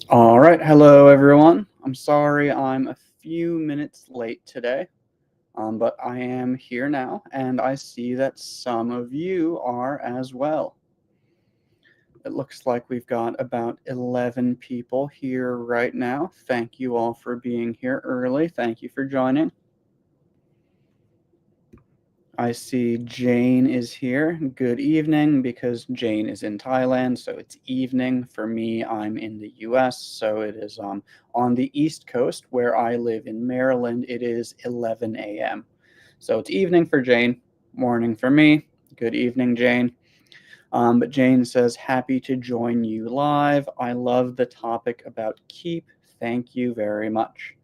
All right, hello everyone. I'm sorry I'm a few minutes late today, but I am here now, and I see that some of you are as well. It looks like we've got about 11 people here right now. Thank you all for being here early. Thank you for joining. I see Jane is here. Good evening, because Jane is in Thailand, so it's evening. For me, I'm in the US, so it is on the East Coast where I live in Maryland. It is 11 a.m. So it's evening for Jane, morning for me. Good evening, Jane. But Jane says, happy to join you live. I love the topic about keep. Thank you very much.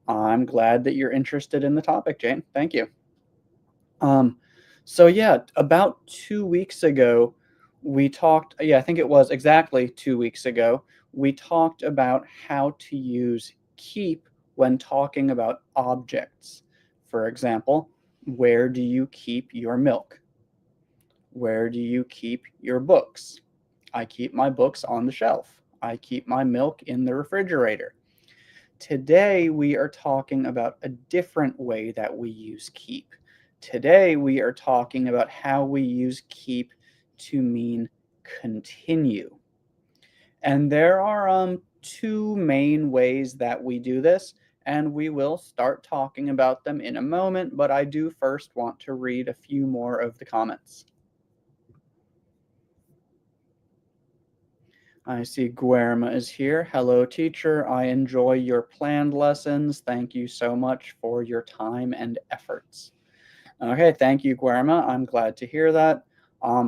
I'm glad that you're interested in the topic, Jane. Thank you. Um, so yeah, about 2 weeks ago, we talked. Yeah, I think it was exactly 2 weeks ago. We talked about how to use keep when talking about objects. For example, where do you keep your milk? Where do you keep your books? I keep my books on the shelf. I keep my milk in the refrigerator. Today, we are talking about a different way that we use keep. Today, we are talking about how we use keep to mean continue. And there are two main ways that we do this, and we will start talking about them in a moment, but I do first want to read a few more of the comments. I see Guerma is here. Hello, teacher. I enjoy your planned lessons. Thank you so much for your time and efforts. Okay, thank you, Guerma. I'm glad to hear that.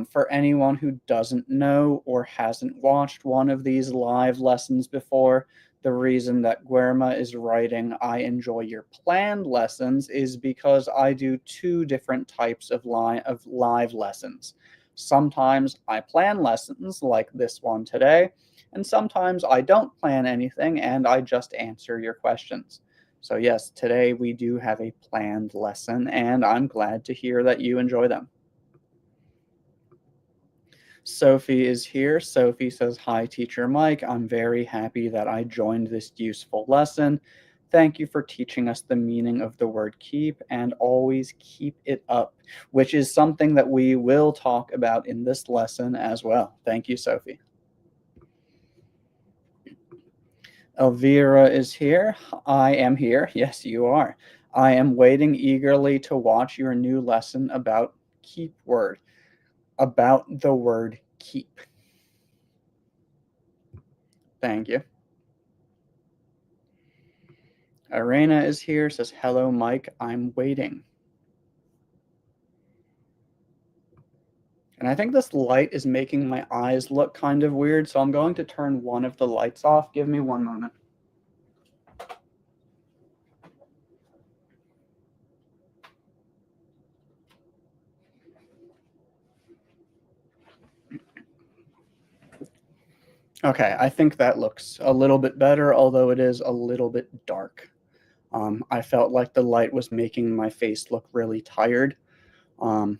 For anyone who doesn't know or hasn't watched one of these live lessons before, the reason that Guerma is writing I enjoy your planned lessons is because I do two different types of live lessons. Sometimes I plan lessons like this one today, and sometimes I don't plan anything and I just answer your questions. So yes, today we do have a planned lesson, and I'm glad to hear that you enjoy them. Sophie is here. Sophie says, hi, Teacher Mike. I'm very happy that I joined this useful lesson. Thank you for teaching us the meaning of the word keep, and always keep it up, which is something that we will talk about in this lesson as well. Thank you, Sophie. Elvira is here. I am here. Yes, you are. I am waiting eagerly to watch your new lesson about keep word, about the word keep. Thank you. Irena is here, says, hello, Mike. I'm waiting. And I think this light is making my eyes look kind of weird, so I'm going to turn one of the lights off. Give me one moment. Okay, I think that looks a little bit better, although it is a little bit dark. I felt like the light was making my face look really tired. Um,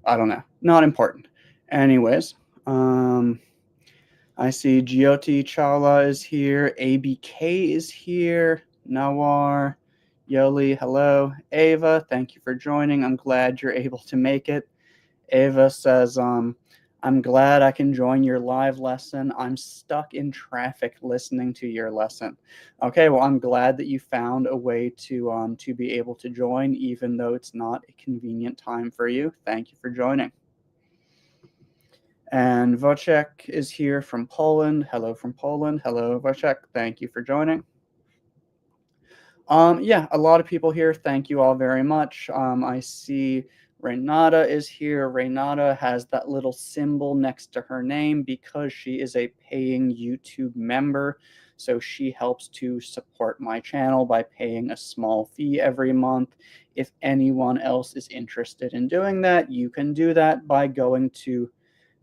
I don't know. Not important. Anyways, I see Jyoti Chala is here. ABK is here. Nawar, Yoli, hello. Ava, thank you for joining. I'm glad you're able to make it. Ava says, I'm glad I can join your live lesson. I'm stuck in traffic listening to your lesson. Okay, well, I'm glad that you found a way to be able to join, even though it's not a convenient time for you. Thank you for joining. And Wojciech is here from Poland. Hello from Poland. Hello, Wojciech. Thank you for joining. Yeah, a lot of people here. Thank you all very much. I see Renata is here. Renata has that little symbol next to her name because she is a paying YouTube member. So she helps to support my channel by paying a small fee every month. If anyone else is interested in doing that, you can do that by going to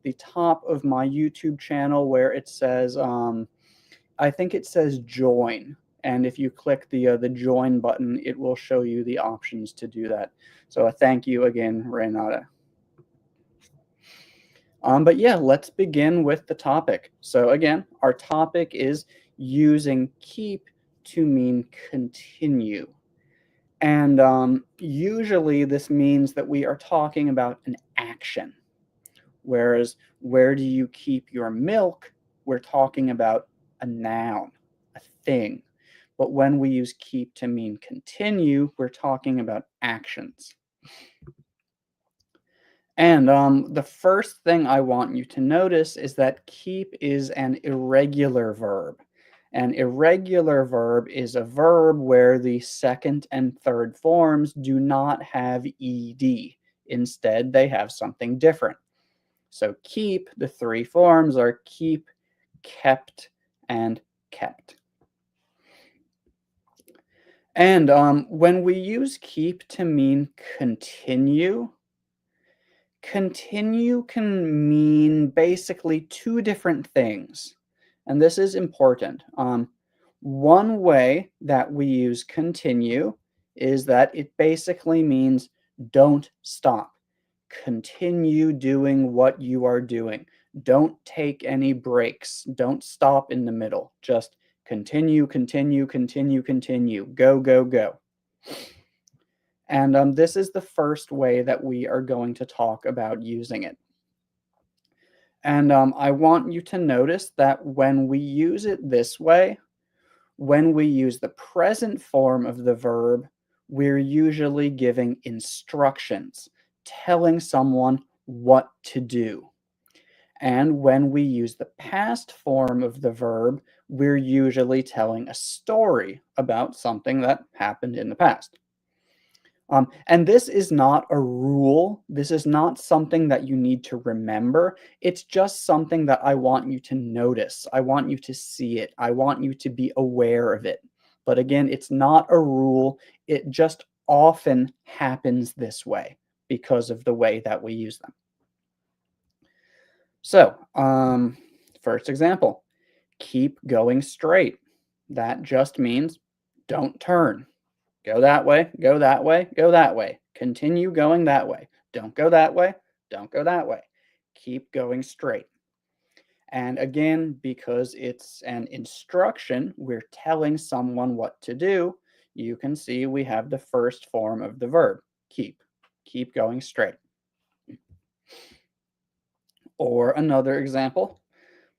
the top of my YouTube channel where it says, I think it says join. And if you click the join button, it will show you the options to do that. So thank you again, Renata. But yeah, let's begin with the topic. So again, our topic is using keep to mean continue. And usually this means that we are talking about an action. Whereas, where do you keep your milk? We're talking about a noun, a thing. But when we use keep to mean continue, we're talking about actions. And the first thing I want you to notice is that keep is an irregular verb. An irregular verb is a verb where the second and third forms do not have ed. Instead, they have something different. So keep, the three forms are keep, kept, and kept. And when we use keep to mean continue, continue can mean basically two different things. And this is important. One way that we use continue is that it basically means don't stop. Continue doing what you are doing. Don't take any breaks. Don't stop in the middle. Just continue, continue, continue, continue. Go, go, go. And this is the first way that we are going to talk about using it. And I want you to notice that when we use it this way, when we use the present form of the verb, we're usually giving instructions, telling someone what to do. And when we use the past form of the verb, we're usually telling a story about something that happened in the past. And this is not a rule. This is not something that you need to remember. It's just something that I want you to notice. I want you to see it. I want you to be aware of it. But again, it's not a rule. It just often happens this way because of the way that we use them. So, first example, keep going straight. That just means don't turn. Go that way, go that way, go that way. Continue going that way. Don't go that way, don't go that way. Keep going straight. And again, because it's an instruction, we're telling someone what to do. You can see we have the first form of the verb, keep. Keep going straight. Or another example,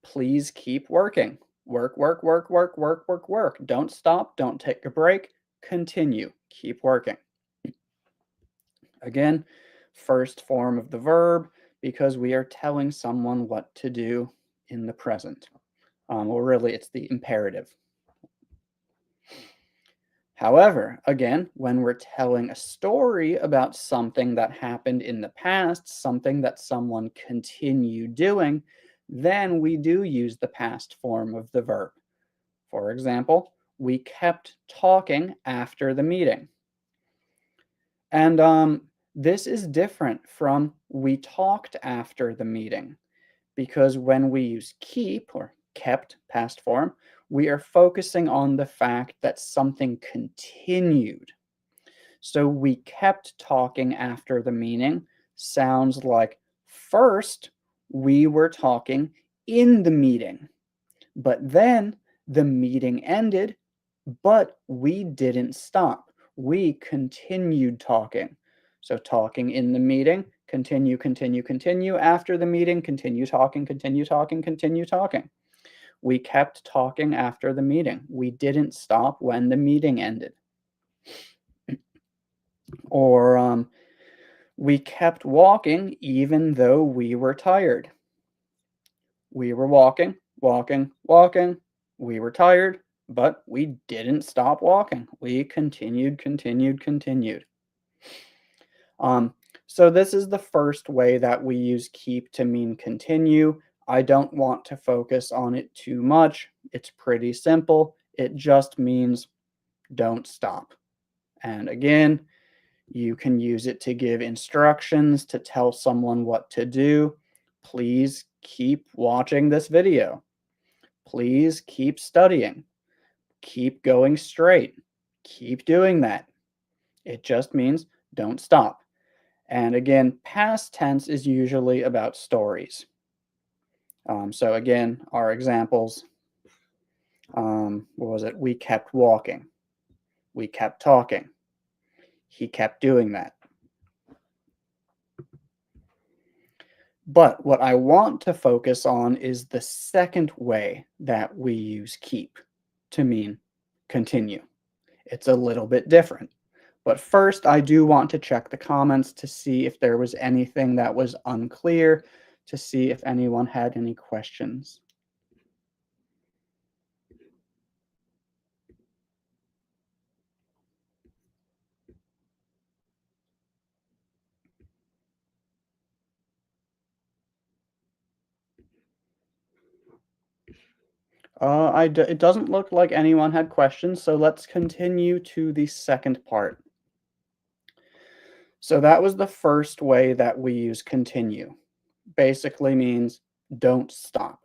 please keep working. Work, work, work, work, work, work, work. Don't stop, don't take a break. Continue, keep working. Again, first form of the verb because we are telling someone what to do in the present. Well, really, it's the imperative. However, again, when we're telling a story about something that happened in the past, something that someone continued doing, then we do use the past form of the verb. For example, we kept talking after the meeting. And this is different from we talked after the meeting because when we use keep or kept past form, we are focusing on the fact that something continued. So we kept talking after the meeting sounds like first we were talking in the meeting, but then the meeting ended, but we didn't stop. We continued talking. So talking in the meeting, continue, continue, continue. After the meeting, continue talking, continue talking, continue talking. We kept talking after the meeting. We didn't stop when the meeting ended. Or we kept walking even though we were tired. We were walking, walking, walking. We were tired, but we didn't stop walking. We continued, continued, continued. So this is the first way that we use keep to mean continue. I don't want to focus on it too much. It's pretty simple. It just means don't stop. And again, you can use it to give instructions, to tell someone what to do. Please keep watching this video. Please keep studying. Keep going straight. Keep doing that. It just means don't stop. And again, past tense is usually about stories. So again, our examples, What was it? We kept walking. We kept talking. He kept doing that. But what I want to focus on is the second way that we use keep to mean continue. It's a little bit different. But first, I do want to check the comments to see if there was anything that was unclear, to see if anyone had any questions. It doesn't look like anyone had questions, so let's continue to the second part. So that was the first way that we use continue. Basically means don't stop.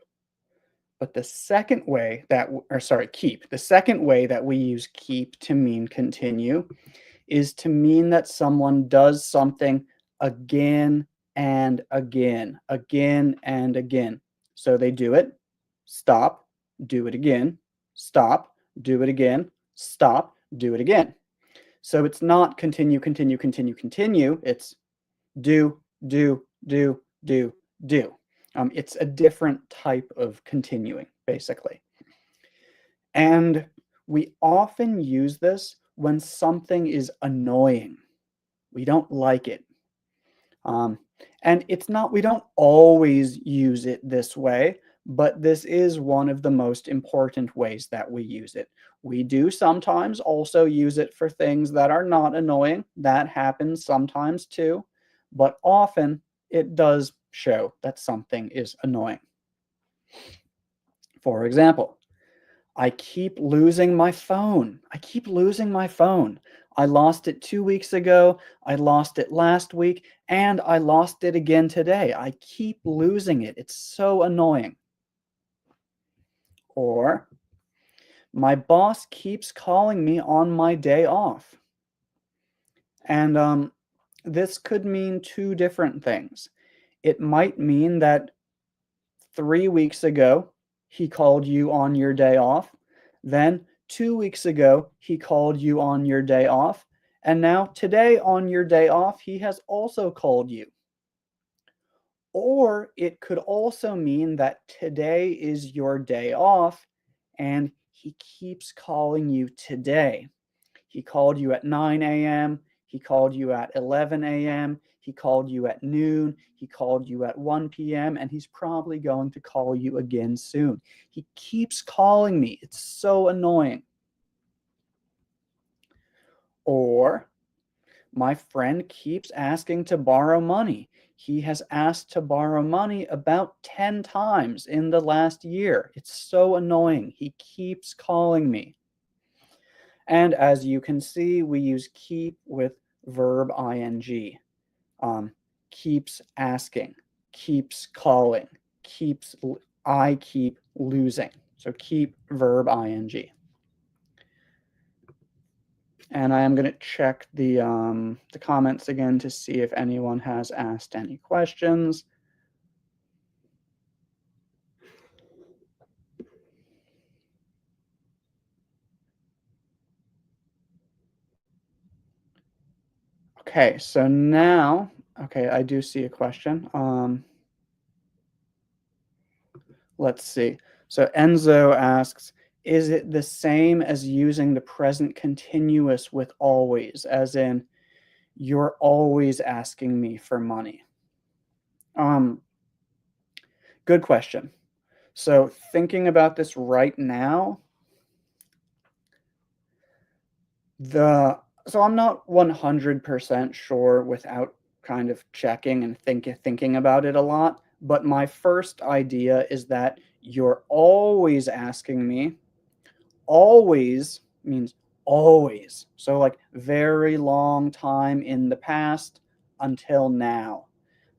But the second way that, or sorry, keep. The second way that we use keep to mean continue is to mean that someone does something again and again and again. So they do it, stop, do it again, stop, do it again, stop, do it again. So it's not continue, continue, continue, continue. It's do, do, do, do, do. It's a different type of continuing, basically. And we often use this when something is annoying. We don't like it. And it's not, we don't always use it this way, but this is one of the most important ways that we use it. We do sometimes also use it for things that are not annoying. That happens sometimes too, but often it does show that something is annoying. For example, I keep losing my phone. I keep losing my phone. I lost it 2 weeks ago, I lost it last week, and I lost it again today. I keep losing it. It's so annoying. Or my boss keeps calling me on my day off. And this could mean two different things. It might mean that 3 weeks ago, he called you on your day off. Then 2 weeks ago, he called you on your day off. And now today on your day off, he has also called you. Or it could also mean that today is your day off and he keeps calling you today. He called you at 9 a.m. He called you at 11 a.m. He called you at noon. He called you at 1 p.m. And he's probably going to call you again soon. He keeps calling me. It's so annoying. Or my friend keeps asking to borrow money. He has asked to borrow money about 10 times in the last year. It's so annoying. He keeps calling me. And as you can see, we use keep with verb ing. Keeps asking, keeps calling, I keep losing. So keep verb ing. And I am going to check the comments again to see if anyone has asked any questions. Okay, so now, okay, I do see a question. Let's see. So Enzo asks, is it the same as using the present continuous with always, as in you're always asking me for money? Good question. So thinking about this right now, so I'm not 100% sure without kind of checking and thinking about it a lot, but my first idea is that you're always asking me. Always means always. So like very long time in the past until now.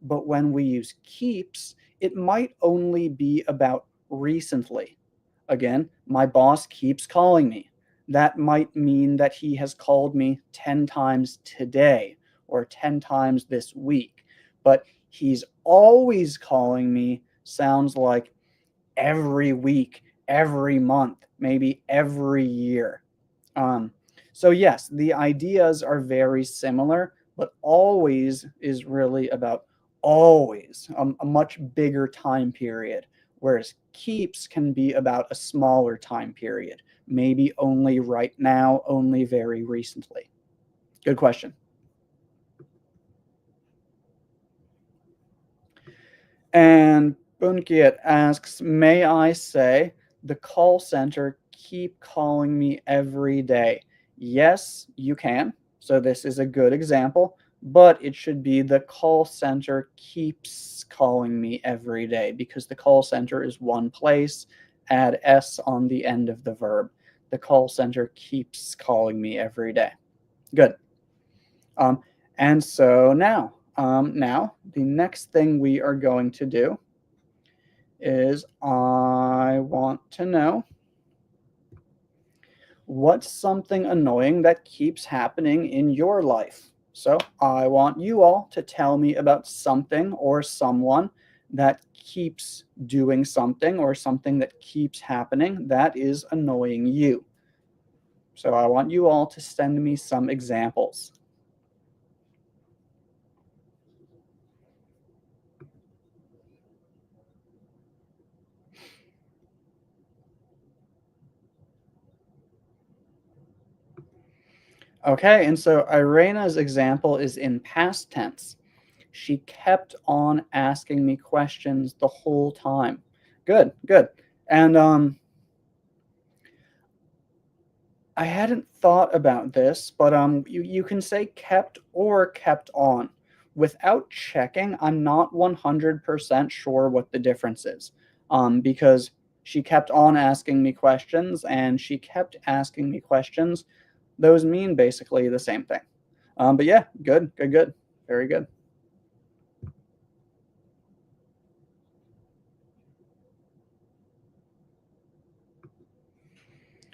But when we use keeps, it might only be about recently. Again, my boss keeps calling me. That might mean that he has called me 10 times today or 10 times this week. But he's always calling me sounds like every week, every month, maybe every year. Um, so, yes, the ideas are very similar, but always is really about always a much bigger time period, whereas keeps can be about a smaller time period, maybe only right now, only very recently. Good question. And Bunkiet asks, may I say the call center keep calling me every day? Yes, you can. So this is a good example, but it should be the call center keeps calling me every day because the call center is one place. Add s on the end of the verb. The call center keeps calling me every day. Good. Um, and so now the next thing we are going to do is I want to know what's something annoying that keeps happening in your life. So I want you all to tell me about something or someone that keeps doing something or something that keeps happening that is annoying you. So I want you all to send me some examples. Okay, and so Irena's example is in past tense. She kept on asking me questions the whole time. Good, good. And I hadn't thought about this, but you can say kept or kept on. Without checking, I'm not 100% sure what the difference is. Because she kept on asking me questions and she kept asking me questions. Those mean basically the same thing. But yeah, good, good, good. Very good.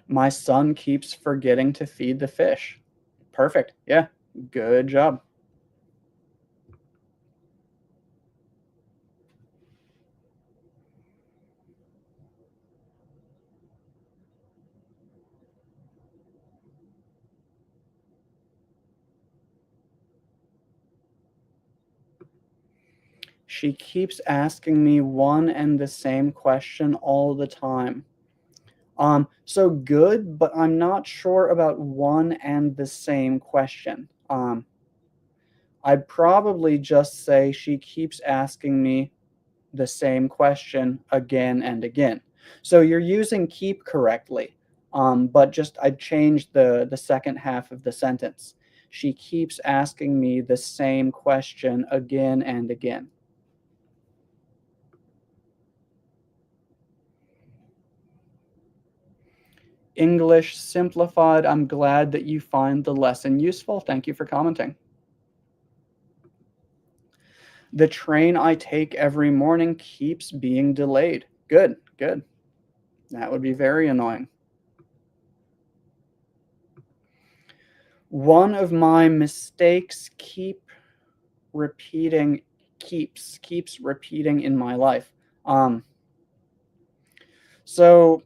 My son keeps forgetting to feed the fish. Perfect. Yeah. Good job. She keeps asking me one and the same question all the time. So good, but I'm not sure about one and the same question. I'd probably just say she keeps asking me the same question again and again. So you're using keep correctly, but just I'd change the second half of the sentence. She keeps asking me the same question again and again. English simplified. I'm glad that you find the lesson useful. Thank you for commenting. The train I take every morning keeps being delayed. Good, good. That would be very annoying. One of my mistakes keeps repeating in my life. Um, so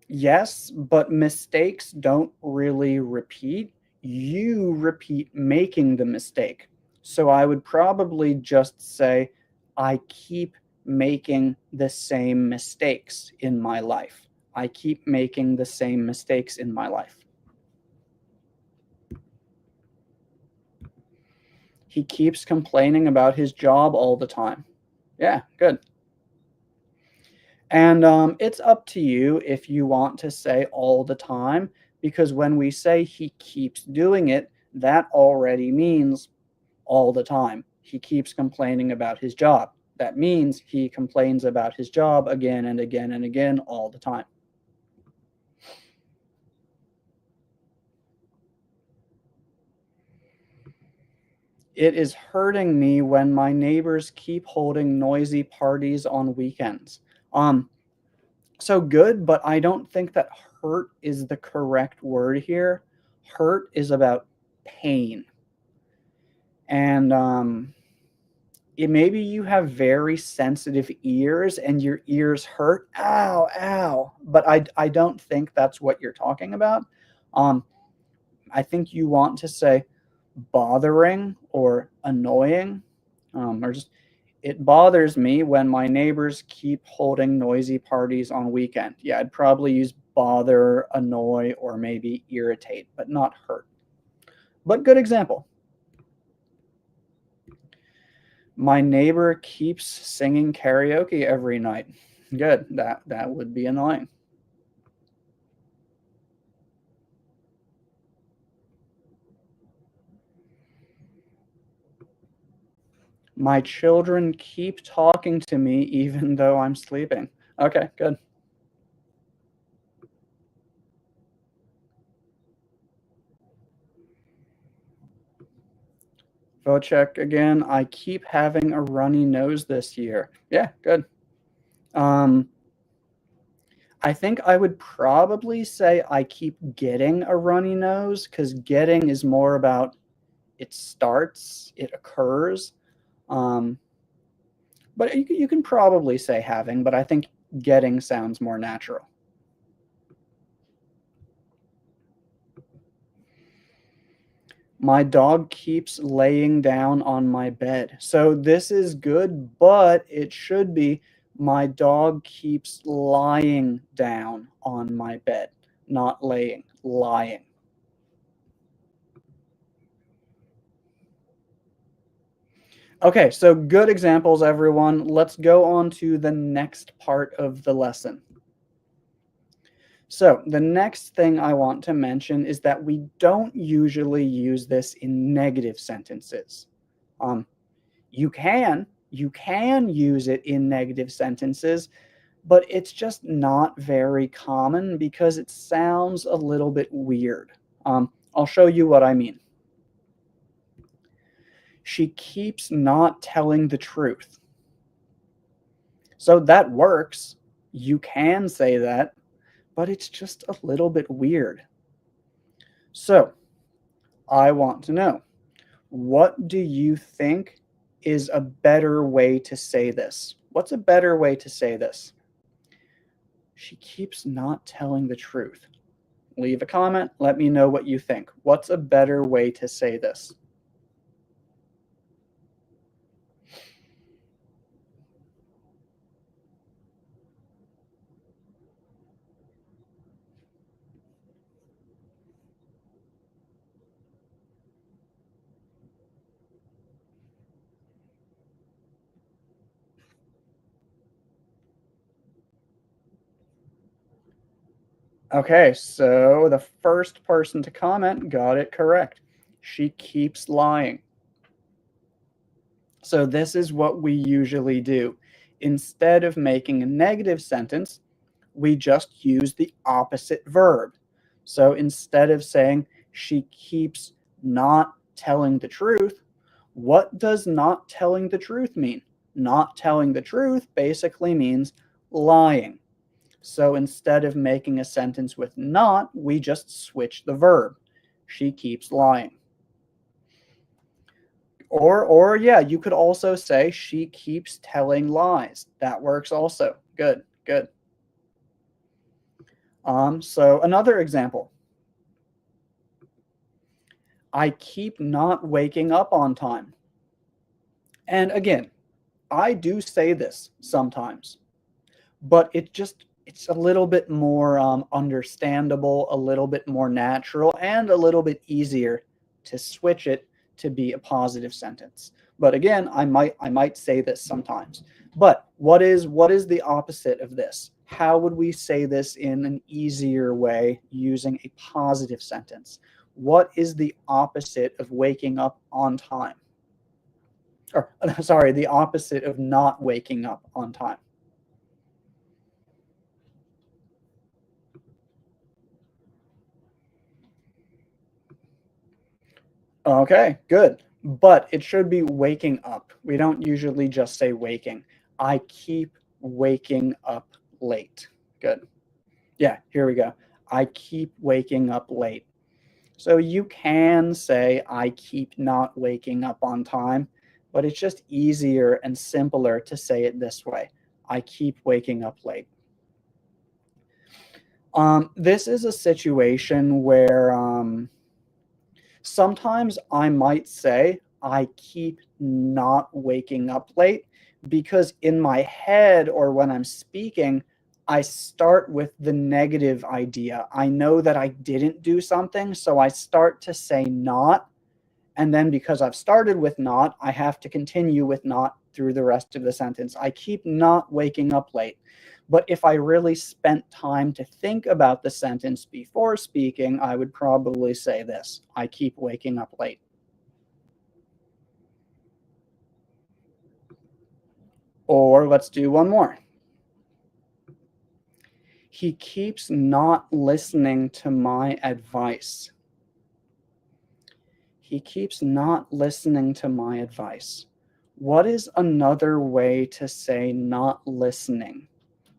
yes, but mistakes don't really repeat. You repeat making the mistake. So I would probably just say, I keep making the same mistakes in my life. I keep making the same mistakes in my life. He keeps complaining about his job all the time. Yeah, good. And it's up to you if you want to say all the time, because when we say he keeps doing it, that already means all the time. He keeps complaining about his job. That means he complains about his job again and again and again all the time. It is hurting me when my neighbors keep holding noisy parties on weekends. Um, so good, but I don't think that hurt is the correct word here. Hurt is about pain. And maybe you have very sensitive ears and your ears hurt. Ow, ow. But I don't think that's what you're talking about. Um, I think you want to say bothering or annoying, or just it bothers me when my neighbors keep holding noisy parties on weekend. Yeah, I'd probably use bother, annoy, or maybe irritate, but not hurt. But good example. My neighbor keeps singing karaoke every night. Good. That would be annoying. My children keep talking to me even though I'm sleeping. Okay, good. Vote check again. I keep having a runny nose this year. Yeah, good. Um, I think I would probably say I keep getting a runny nose because getting is more about it starts, it occurs. Um, but you can probably say having, but I think getting sounds more natural. My dog keeps laying down on my bed. So this is good, but it should be my dog keeps lying down on my bed, not laying, lying. Okay, so good examples, everyone. Let's go on to the next part of the lesson. So, the next thing I want to mention is that we don't usually use this in negative sentences. Um, you can use it in negative sentences, but it's just not very common because it sounds a little bit weird. I'll show you what I mean. She keeps not telling the truth. So that works. You can say that, but it's just a little bit weird. So I want to know, what do you think is a better way to say this? What's a better way to say this? She keeps not telling the truth. Leave a comment. Let me know what you think. What's a better way to say this? Okay, so the first person to comment got it correct. She keeps lying. So this is what we usually do. Instead of making a negative sentence, we just use the opposite verb. So instead of saying she keeps not telling the truth, what does not telling the truth mean? Not telling the truth basically means lying. So instead of making a sentence with not, we just switch the verb. She keeps lying. Or yeah, you could also say she keeps telling lies. That works also. Good, good. So another example. I keep not waking up on time. And again, I do say this sometimes, but it's a little bit more understandable, a little bit more natural, and a little bit easier to switch it to be a positive sentence. But again, I might say this sometimes. But what is the opposite of this? How would we say this in an easier way using a positive sentence? What is the opposite of waking up on time? Or sorry, the opposite of not waking up on time. Okay, good. But it should be waking up. We don't usually just say waking. I keep waking up late. Good. Yeah, here we go. I keep waking up late. So you can say I keep not waking up on time, but it's just easier and simpler to say it this way. I keep waking up late. This is a situation where sometimes I might say I keep not waking up late because in my head or when I'm speaking, I start with the negative idea. I know that I didn't do something, so I start to say not. And then because I've started with not, I have to continue with not through the rest of the sentence. I keep not waking up late. But if I really spent time to think about the sentence before speaking, I would probably say this: I keep waking up late. Or let's do one more. He keeps not listening to my advice. He keeps not listening to my advice. What is another way to say not listening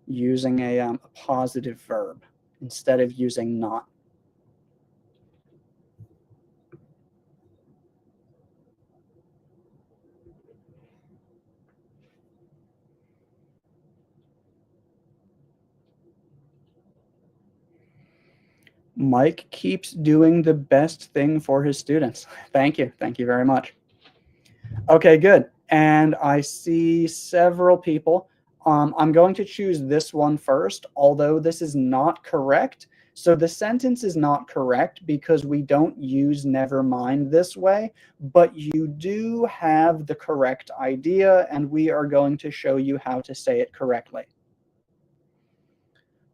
using a positive verb instead of using not? Mike keeps doing the best thing for his students. Thank you. Thank you very much. Okay, good. And I see several people. I'm going to choose this one first, although this is not correct. So the sentence is not correct because we don't use never mind this way, but you do have the correct idea, and we are going to show you how to say it correctly.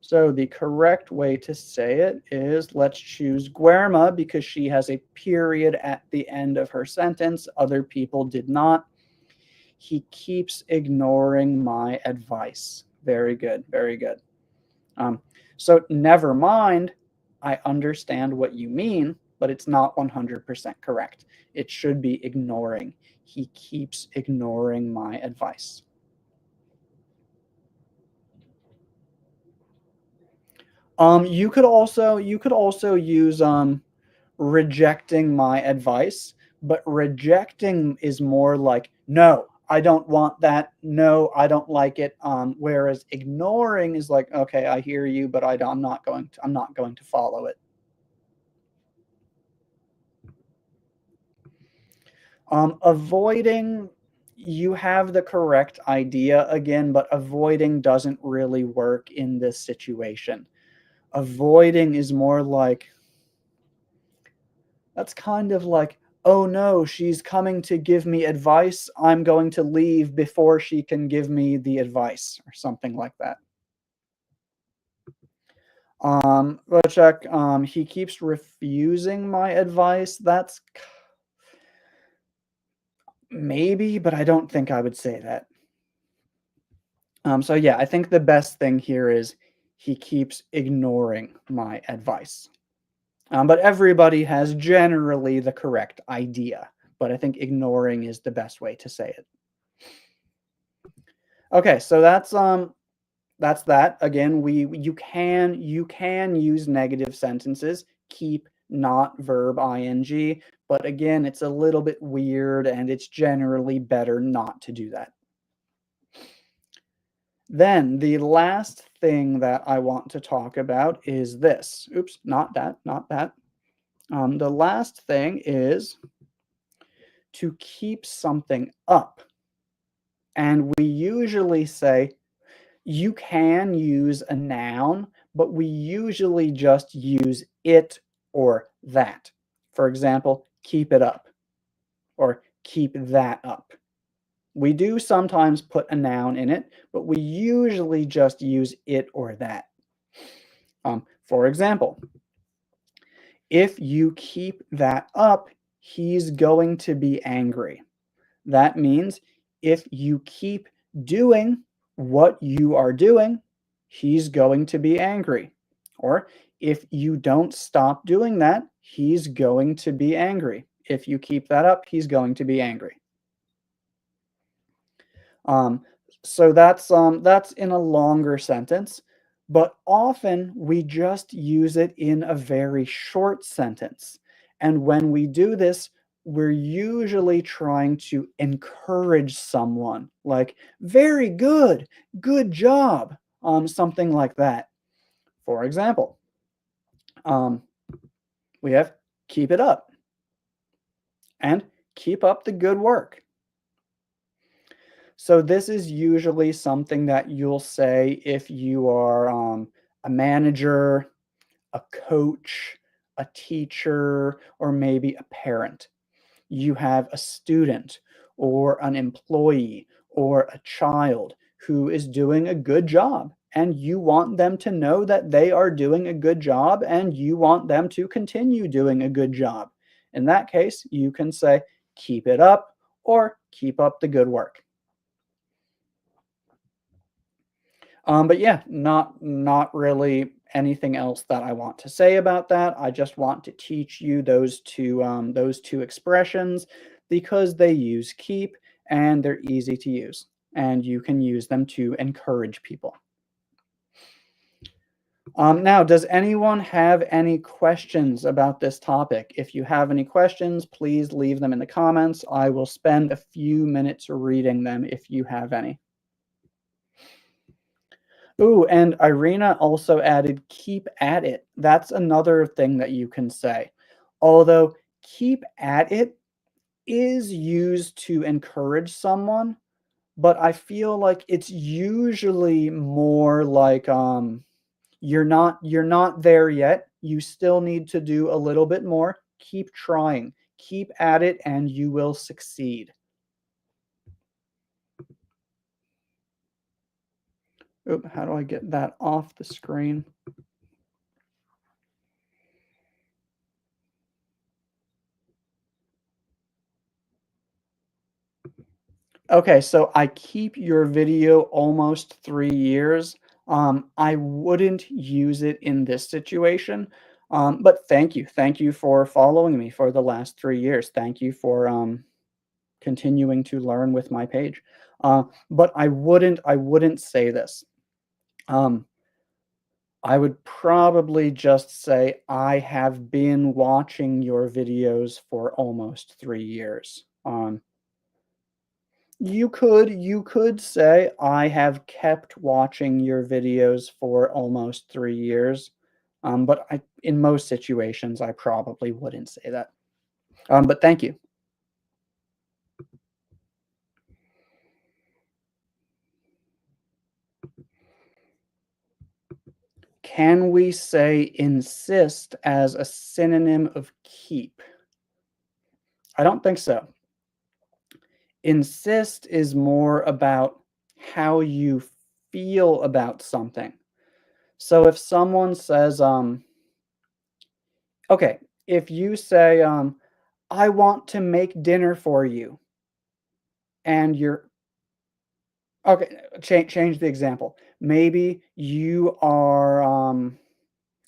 So the correct way to say it is, let's choose Guerma because she has a period at the end of her sentence. Other people did not. He keeps ignoring my advice. Very good, very good. So never mind, I understand what you mean, but it's not 100% correct. It should be ignoring. He keeps ignoring my advice. You could also use rejecting my advice, but rejecting is more like, no, I don't want that. No, I don't like it. Whereas ignoring is like, okay, I hear you, but I'm not going to follow it. Avoiding, you have the correct idea again, but avoiding doesn't really work in this situation. Avoiding is more like, that's kind of like, oh no, she's coming to give me advice. I'm going to leave before she can give me the advice, or something like that. Let's check. He keeps refusing my advice. That's maybe, but I don't think I would say that. So yeah, I think the best thing here is he keeps ignoring my advice. But everybody has generally the correct idea. But I think ignoring is the best way to say it. Okay, so that's that. Again, you can use negative sentences, keep not verb ing, but again, it's a little bit weird and it's generally better not to do that. Then the last thing that I want to talk about is this. Oops, not that, not that. The last thing is to keep something up. And we usually say, you can use a noun, but we usually just use it or that. For example, keep it up or keep that up. We do sometimes put a noun in it, but we usually just use it or that. For example, if you keep that up, he's going to be angry. That means if you keep doing what you are doing, he's going to be angry. Or if you don't stop doing that, he's going to be angry. If you keep that up, he's going to be angry. Um, so that's in a longer sentence, but often we just use it in a very short sentence. And when we do this, we're usually trying to encourage someone, like, "Very good, good job," something like that. For example, um, we have "keep it up" and "keep up the good work." So this is usually something that you'll say if you are a manager, a coach, a teacher, or maybe a parent. You have a student or an employee or a child who is doing a good job, and you want them to know that they are doing a good job and you want them to continue doing a good job. In that case, you can say, "Keep it up," or "Keep up the good work." But yeah, not really anything else that I want to say about that. I just want to teach you those two expressions because they use keep and they're easy to use, and you can use them to encourage people. Now, does anyone have any questions about this topic? If you have any questions, please leave them in the comments. I will spend a few minutes reading them if you have any. Ooh, and Irina also added "keep at it." That's another thing that you can say. Although "keep at it" is used to encourage someone, but I feel like it's usually more like, you're not there yet. You still need to do a little bit more. Keep trying. Keep at it and you will succeed. Oop, how do I get that off the screen? Okay, so I keep your video almost 3 years. I wouldn't use it in this situation, but thank you. Thank you for following me for the last 3 years. Thank you for, continuing to learn with my page. But I wouldn't say this. Um, I would probably just say, "I have been watching your videos for almost 3 years." You could say, "I have kept watching your videos for almost 3 years," but in most situations, I probably wouldn't say that. But thank you. Can we say "insist" as a synonym of "keep"? I don't think so. Insist is more about how you feel about something. So if someone says, okay, if you say, "I want to make dinner for you," and you're okay, change the example. Maybe you are,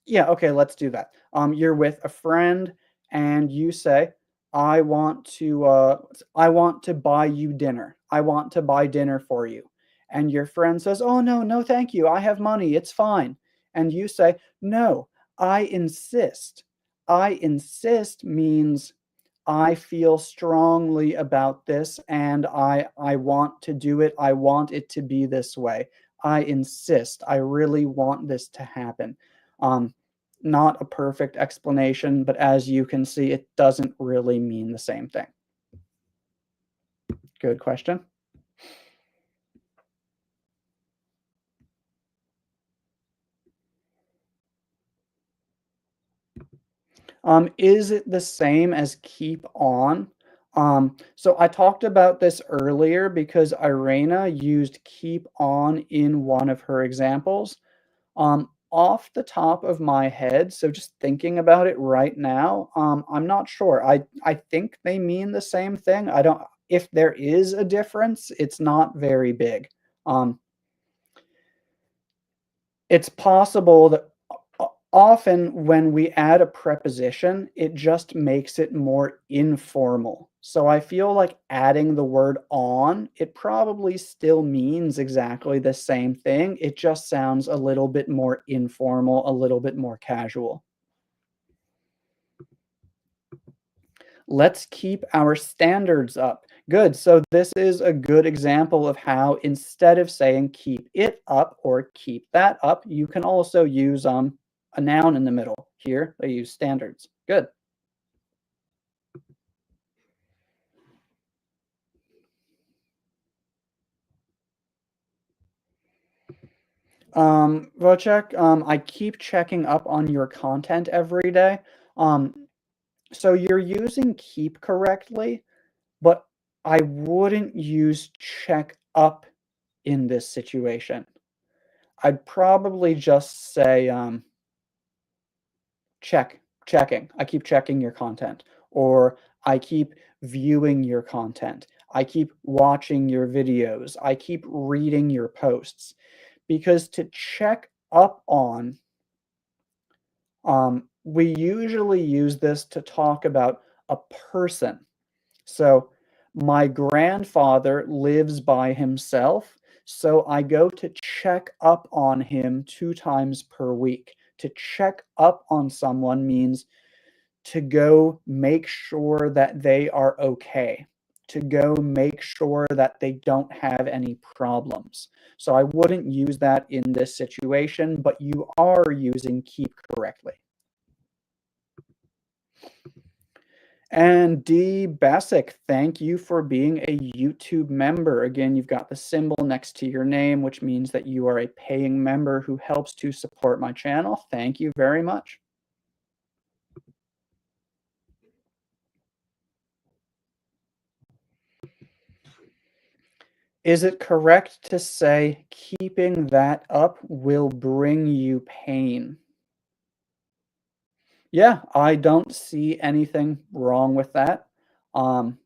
yeah, okay, let's do that. You're with a friend and you say, I want to buy you dinner. I want to buy dinner for you." And your friend says, "Oh, no, no, thank you. I have money. It's fine." And you say, "No, I insist." I insist means I feel strongly about this and I want to do it. I want it to be this way. I insist. I really want this to happen. Um, Not a perfect explanation, but as you can see, it doesn't really mean the same thing. Good question. Is it the same as "keep on"? So I talked about this earlier because Irena used "keep on" in one of her examples. Off the top of my head, so just thinking about it right now, I'm not sure. I think they mean the same thing. I don't If there is a difference, it's not very big. Um, it's possible that often when we add a preposition, it just makes it more informal. So I feel like adding the word "on," it probably still means exactly the same thing. It just sounds a little bit more informal, a little bit more casual. Let's keep our standards up. Good. So this is a good example of how instead of saying keep it up or keep that up, you can also use a noun in the middle. Here, I use standards. Good. Wojciech, I keep checking up on your content every day. So you're using keep correctly, but I wouldn't use check up in this situation. I'd probably just say checking. I keep checking your content, or I keep viewing your content. I keep watching your videos. I keep reading your posts. Because to check up on, we usually use this to talk about a person. So my grandfather lives by himself, so I go to check up on him 2 times per week. To check up on someone means to go make sure that they are okay, to go make sure that they don't have any problems. So I wouldn't use that in this situation, but you are using keep correctly. And D. Bassick, thank you for being a YouTube member. Again, you've got the symbol next to your name, which means that you are a paying member who helps to support my channel. Thank you very much. Is it correct to say keeping that up will bring you pain? Yeah, I don't see anything wrong with that. Um,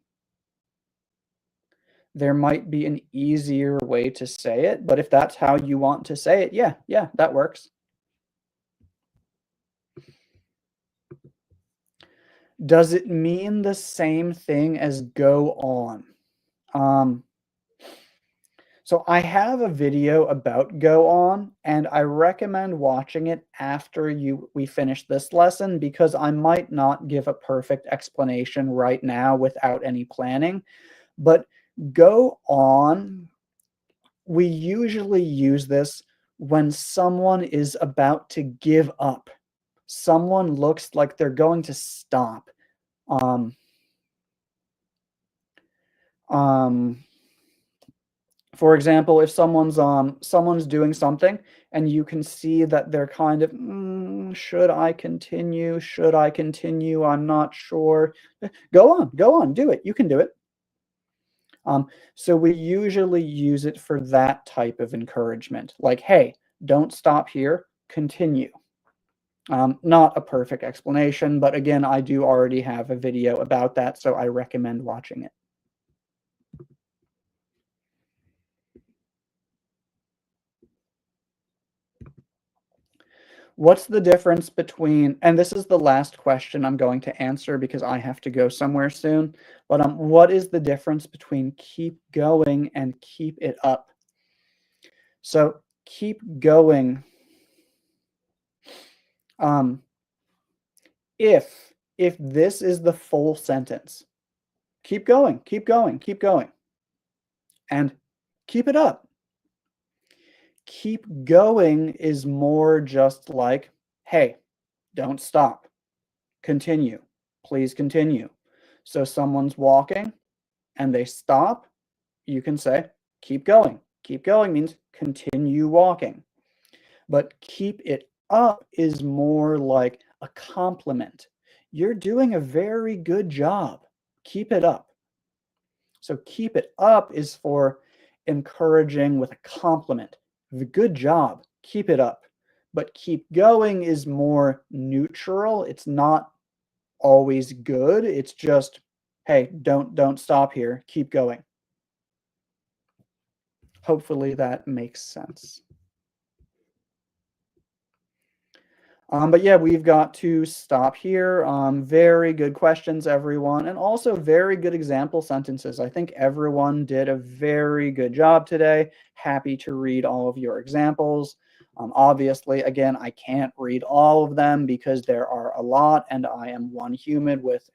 there might be an easier way to say it, but if that's how you want to say it, yeah, that works. Does it mean the same thing as go on? Um, so I have a video about go on, and I recommend watching it after we finish this lesson because I might not give a perfect explanation right now without any planning. But go on, we usually use this when someone is about to give up. Someone looks like they're going to stop. Um, um, For example, if someone's doing something and you can see that they're kind of, should I continue? Should I continue? I'm not sure. Go on, do it. You can do it. So we usually use it for that type of encouragement, like, hey, don't stop here, continue. Not a perfect explanation, but again, I do already have a video about that, so I recommend watching it. What's the difference between, and this is the last question I'm going to answer because I have to go somewhere soon, but what is the difference between keep going and keep it up? So keep going, um, if this is the full sentence, keep going, keep going, keep going, and keep it up. Keep going is more just like, hey, don't stop. Continue. Please continue. So someone's walking and they stop, you can say, keep going. Keep going means continue walking. But keep it up is more like a compliment. You're doing a very good job. Keep it up. So keep it up is for encouraging with a compliment. Good job. Keep it up. But keep going is more neutral. It's not always good. It's just, hey, don't stop here. Keep going. Hopefully that makes sense. But yeah, we've got to stop here. Very good questions, everyone, and also very good example sentences. I think everyone did a very good job today. Happy to read all of your examples. Obviously, again, I can't read all of them because there are a lot, and I am one human with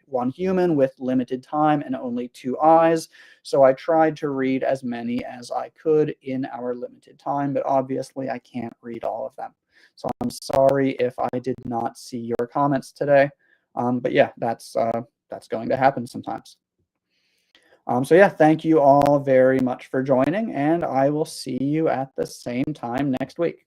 limited time and only two eyes. So I tried to read as many as I could in our limited time, but obviously I can't read all of them. So I'm sorry if I did not see your comments today. But yeah, that's going to happen sometimes. So yeah, thank you all very much for joining, and I will see you at the same time next week.